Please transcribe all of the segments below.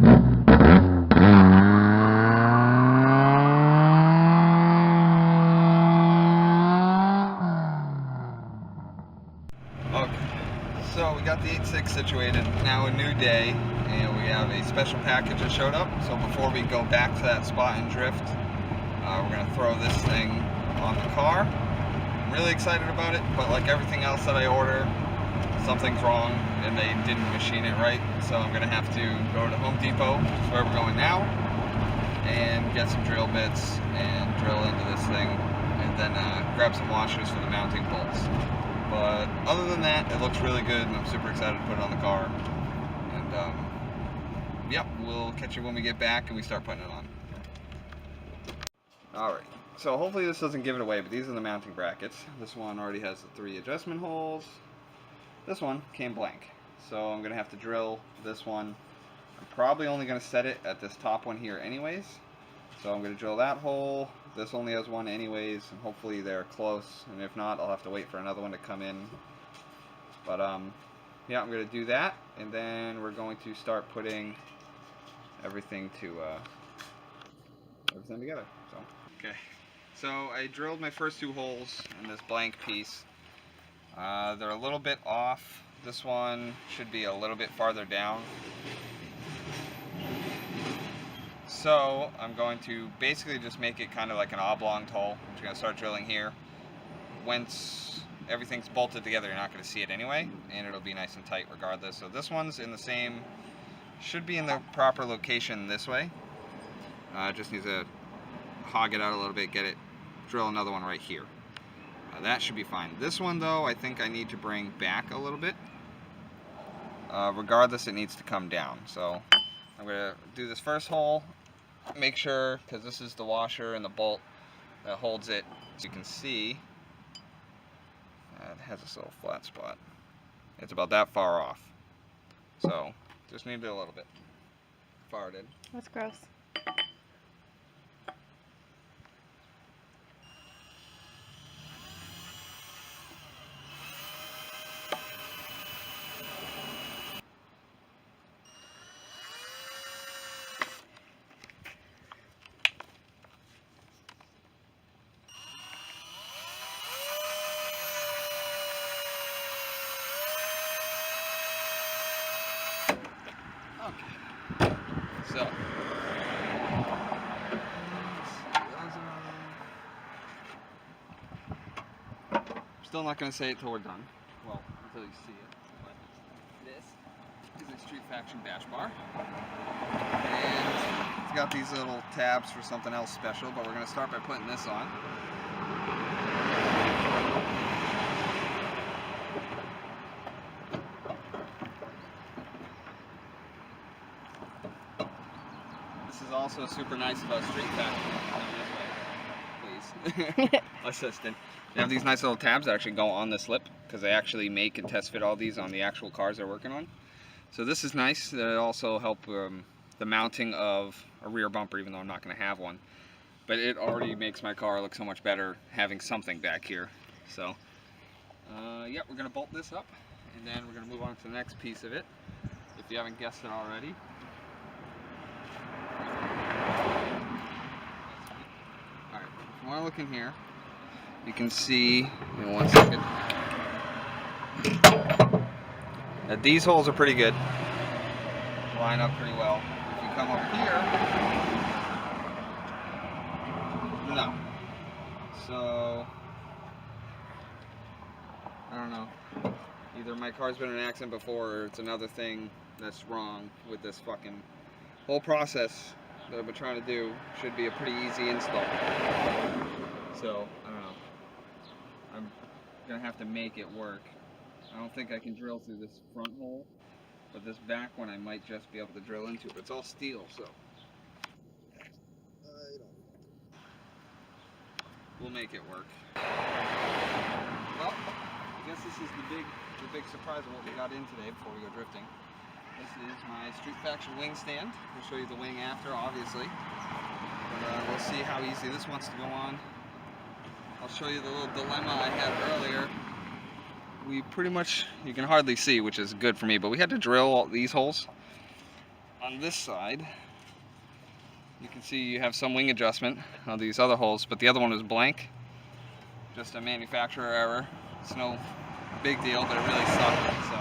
So we got the 8.6 situated, now a new day, and we have a special package that showed up. So before we go back to that spot and drift, we're going to throw this thing on the car. I'm really excited about it, but like everything else that I order, something's wrong and they didn't machine it right. So I'm going to have to go to Home Depot, which is where we're going now, and get some drill bits and drill into this thing, and then grab some washers for the mounting bolts. But other than that, it looks really good, and I'm super excited to put it on the car. And yep, we'll catch you when we get back and we start putting it on. Alright, so hopefully this doesn't give it away, but these are the mounting brackets. This one already has the 3 adjustment holes. This one came blank, so I'm going to have to drill this one. I'm probably only going to set it at this top one here anyways. So I'm going to drill that hole. This only has one anyways, and hopefully they're close, and if not, I'll have to wait for another one to come in. But yeah, I'm going to do that, and then we're going to start putting everything together. Okay, so I drilled my first 2 holes in this blank piece. They're a little bit off. This one should be a little bit farther down. So I'm going to basically just make it kind of like an oblong hole. I'm just going to start drilling here. Once everything's bolted together, you're not going to see it anyway, and it'll be nice and tight regardless. So this one's in the same, should be in the proper location this way. Just needs to hog it out a little bit, get it, drill another one right here. That should be fine. This one though, I think I need to bring back a little bit. Regardless, it needs to come down. So I'm going to do this first hole. Make sure, because this is the washer and the bolt that holds it, as you can see, it has this little flat spot. It's about that far off. So just need it a little bit. Farted. That's gross. Okay, so I'm still not going to say it till we're done. Well, until you see it. But this is a Street Faction bash bar, and it's got these little tabs for something else special. But we're going to start by putting this on. This is also super nice about Street Faction. Please. Assistant. They have these nice little tabs that actually go on the slip, because they actually make and test fit all these on the actual cars they're working on. So this is nice. That also help the mounting of a rear bumper, even though I'm not going to have one. But it already makes my car look so much better having something back here. So yeah, we're going to bolt this up, and then we're going to move on to the next piece of it, if you haven't guessed it already. Alright, if you want to look in here, you can see, in 1 second, that these holes are pretty good. Line up pretty well. If you come over here, no. So, I don't know. Either my car's been in an accident before, or it's another thing that's wrong with this fucking whole process that I've been trying to do. Should be a pretty easy install. So, I don't know. I'm gonna have to make it work. I don't think I can drill through this front hole, but this back one I might just be able to drill into. But it's all steel, so we'll make it work. Well, I guess this is the big surprise of what we got in today before we go drifting. This is my Street Faction wing stand. I'll show you the wing after, obviously. But we'll see how easy this wants to go on. I'll show you the little dilemma I had earlier. We pretty much, you can hardly see, which is good for me, but we had to drill all these holes. on this side, you can see you have some wing adjustment on these other holes, but the other one is blank. Just a manufacturer error. It's no big deal, but it really sucked. So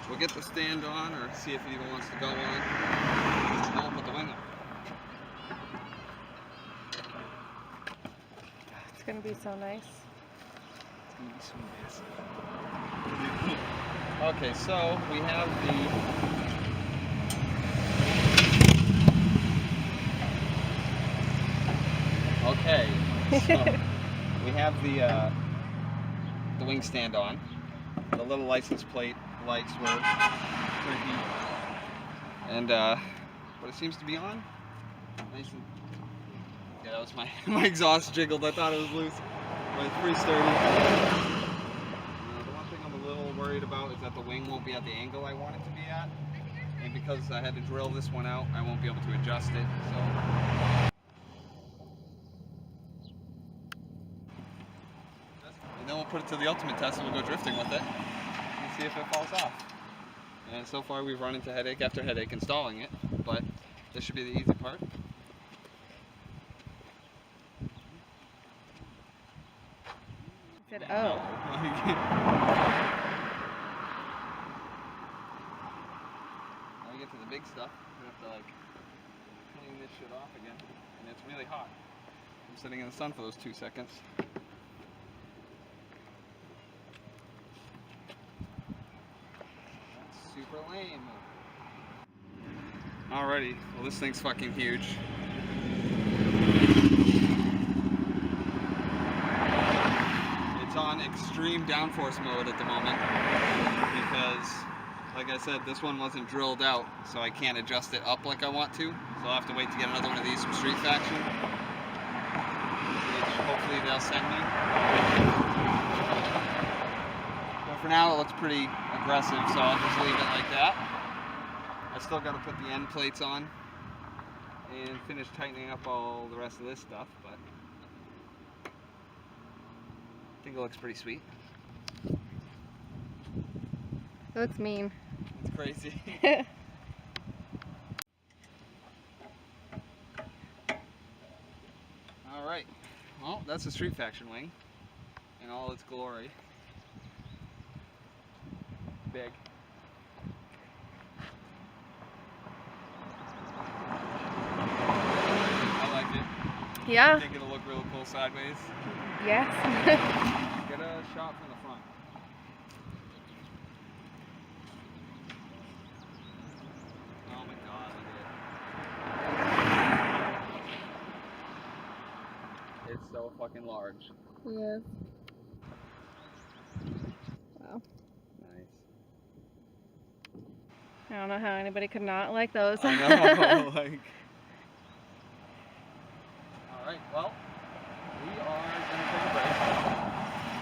we'll get the stand on, or see if it even wants to go on, and we'll put the wing on. It's gonna be so nice. It's gonna be so nice. Okay, so we have we have the wing stand on. The little license plate lights were tricky, and but it seems to be on. Nice and, yeah, that was my exhaust jiggled. I thought it was loose, but it's pretty sturdy. The one thing I'm a little worried about is that the wing won't be at the angle I want it to be at, and because I had to drill this one out, I won't be able to adjust it. So. And then we'll put it to the ultimate test and we'll go drifting with it and see if it falls off. And so far we've run into headache after headache installing it, but this should be the easy part. I said, oh. When we get to the big stuff, we have to like clean this shit off again. And it's really hot. I'm sitting in the sun for those 2 seconds. Super lame. Alrighty, well this thing's fucking huge. It's on extreme downforce mode at the moment because, like I said, this one wasn't drilled out, so I can't adjust it up like I want to. So I'll have to wait to get another one of these from Street Faction, which hopefully they'll send me. For now, it looks pretty aggressive, so I'll just leave it like that. I still got to put the end plates on and finish tightening up all the rest of this stuff, but I think it looks pretty sweet. It looks mean. It's crazy. Alright, well, that's the Street Faction wing in all its glory. Big. I like it. Yeah. I think it'll look real cool sideways. Yes. Get a shot from the front. Oh my god, look at it. It's so fucking large. Yes. Wow. I don't know how anybody could not like those. I know, like. Alright, well, we are going to take a break.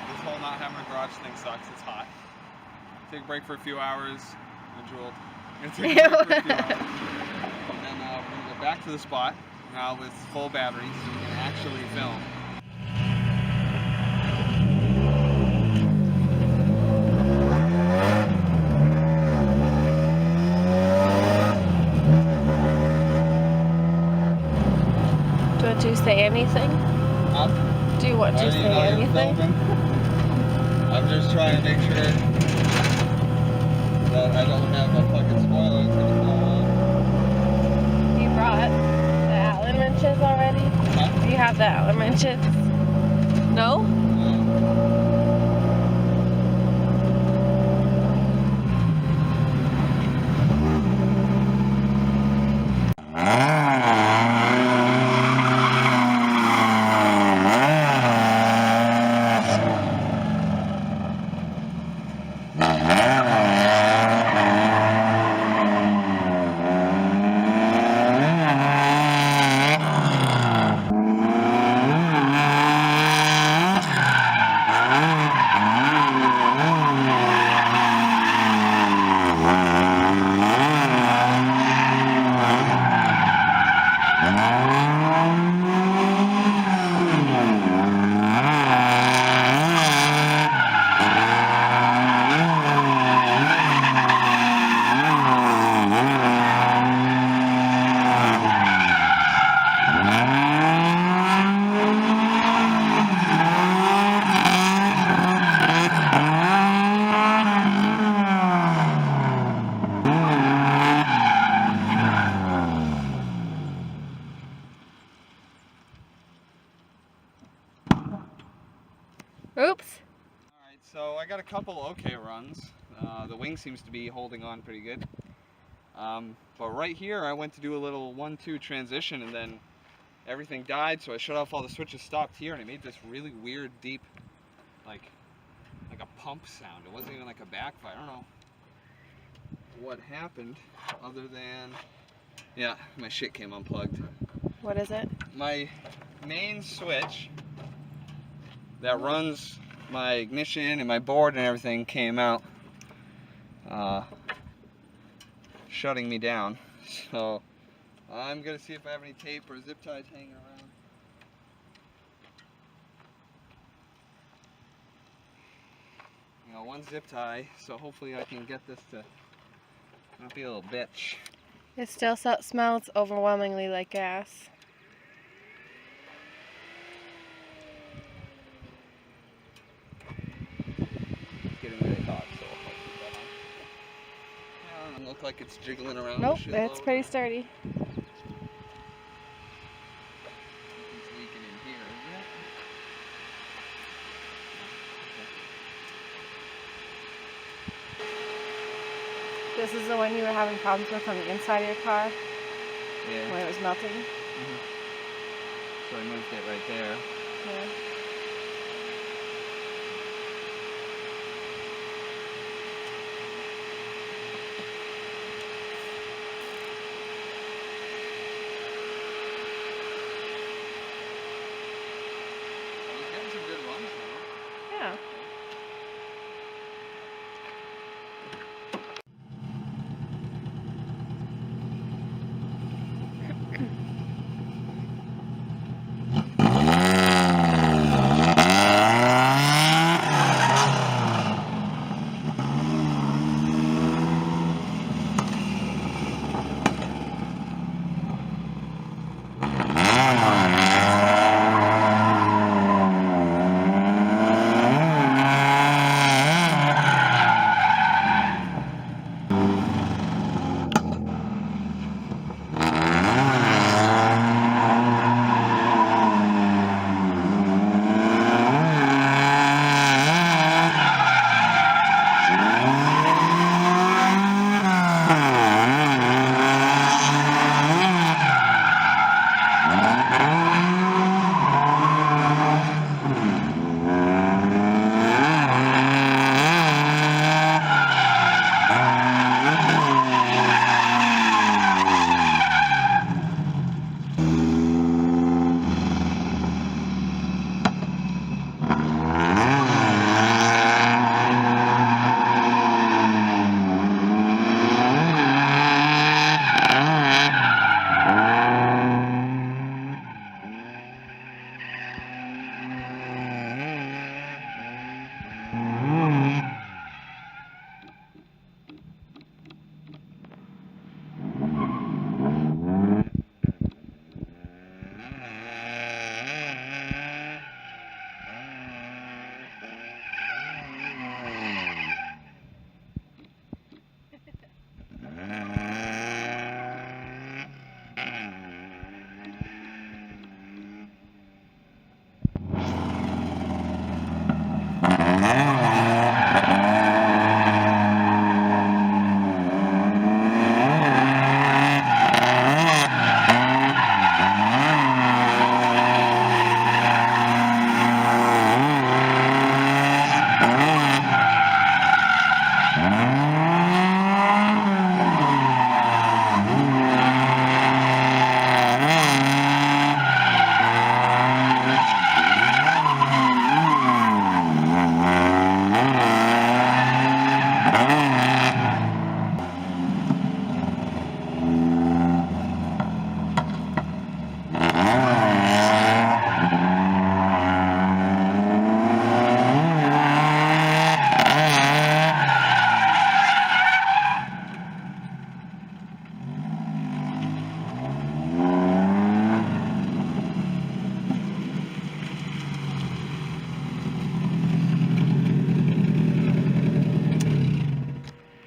This whole not having a garage thing sucks, it's hot. Take a break for a few hours. I'm drooled. Take a break for a few hours. And then we're going to go back to the spot now with full batteries so we can actually film. Do you say anything? Do you want to say anything? I'm just trying to make sure that I don't have a fucking spoiler that's gonna fall off. You brought the Allen wrenches already? Huh? Do you have the Allen wrenches? No? I got a couple okay runs. The wing seems to be holding on pretty good. But right here, I went to do a little 1-2 transition, and then everything died, so I shut off all the switches, stopped here, and it made this really weird, deep, like a pump sound. It wasn't even like a backfire. I don't know what happened, other than, yeah, my shit came unplugged. What is it? My main switch that runs my ignition and my board and everything came out, shutting me down. So I'm gonna see if I have any tape or zip ties hanging around. You know, one zip tie, so hopefully I can get this to not be a little bitch. It still smells overwhelmingly like gas. It's getting really hot, so I'll keep that on. Yeah, it doesn't look like it's jiggling around. Nope, that's pretty sturdy. It's leaking in here, isn't it? This is the one you were having problems with on the inside of your car Yeah. when it was melting? So I moved it right there. Yeah. He's getting some good runs now. Yeah.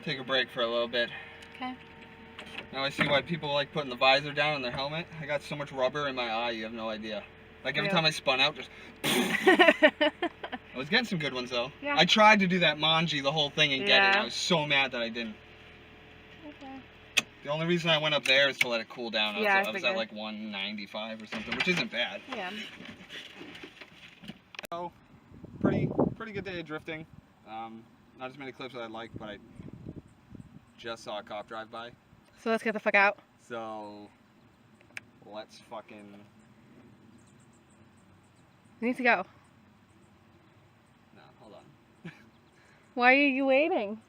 Take a break for a little bit. Okay. Now I see why people like putting the visor down on their helmet. I got so much rubber in my eye, you have no idea. Like every time I spun out, just it was getting some good ones though. Yeah. I tried to do that manji the whole thing and get it. Yeah. I was so mad that I didn't. Okay. The only reason I went up there is to let it cool down. I was at figured. like 195 or something, which isn't bad. Yeah. So, pretty good day of drifting. Not as many clips as I'd like, but I just saw a cop drive by. So let's get the fuck out. So, let's fucking... We need to go. No, hold on. Why are you waiting?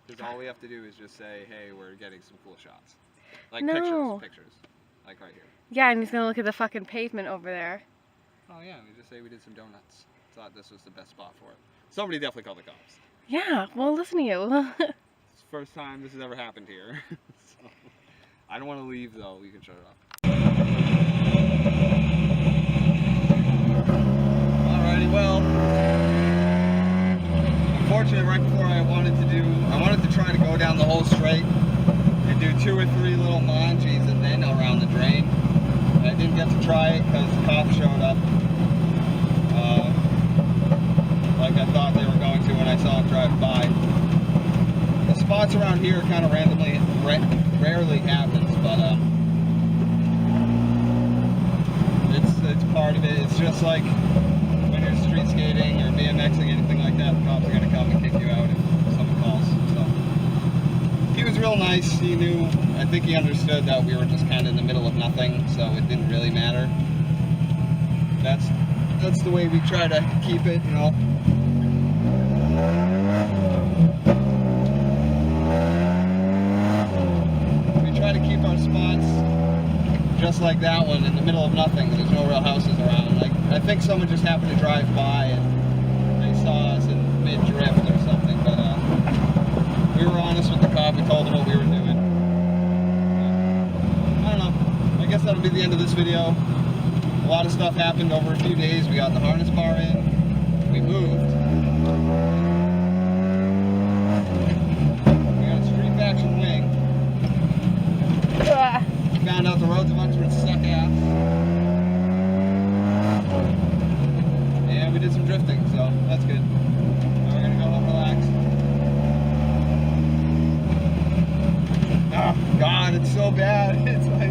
Because all we have to do is just say, hey, we're getting some cool shots. Like No. pictures. Like right here. Yeah, and he's gonna look at the fucking pavement over there. Oh yeah, we just say we did some donuts. Thought this was the best spot for it. Somebody definitely called the cops. Yeah, well, listen to you. It's the first time this has ever happened here. So, I don't want to leave though, you can shut it off. Alrighty, well, unfortunately right before I wanted to try to go down the whole straight and do 2 or 3 little manjis and then around the drain. And I didn't get to try it because the cops showed up. Like I thought they were going to when I saw them drive by. The spots around here kind of randomly, rarely happens, but it's part of it. It's just like when you're street skating or BMXing, anything like that, the cops are going to come and kick you out if someone calls. So he was real nice. He knew, I think he understood that we were just kind of in the middle of nothing, so it didn't really matter. That's the way we try to keep it, you know. We try to keep our spots just like that one in the middle of nothing. There's no real houses around. Like I think someone just happened to drive by and they saw us in mid-drift or something. But we were honest with the cop. We told him what we were doing. I don't know. I guess that'll be the end of this video. A lot of stuff happened over a few days. We got the harness bar in. We moved. We got a street faction wing. We found out the roads of Oxford suck ass. And we did some drifting, so that's good. Now we're gonna go home and relax. Oh God, it's so bad. It's like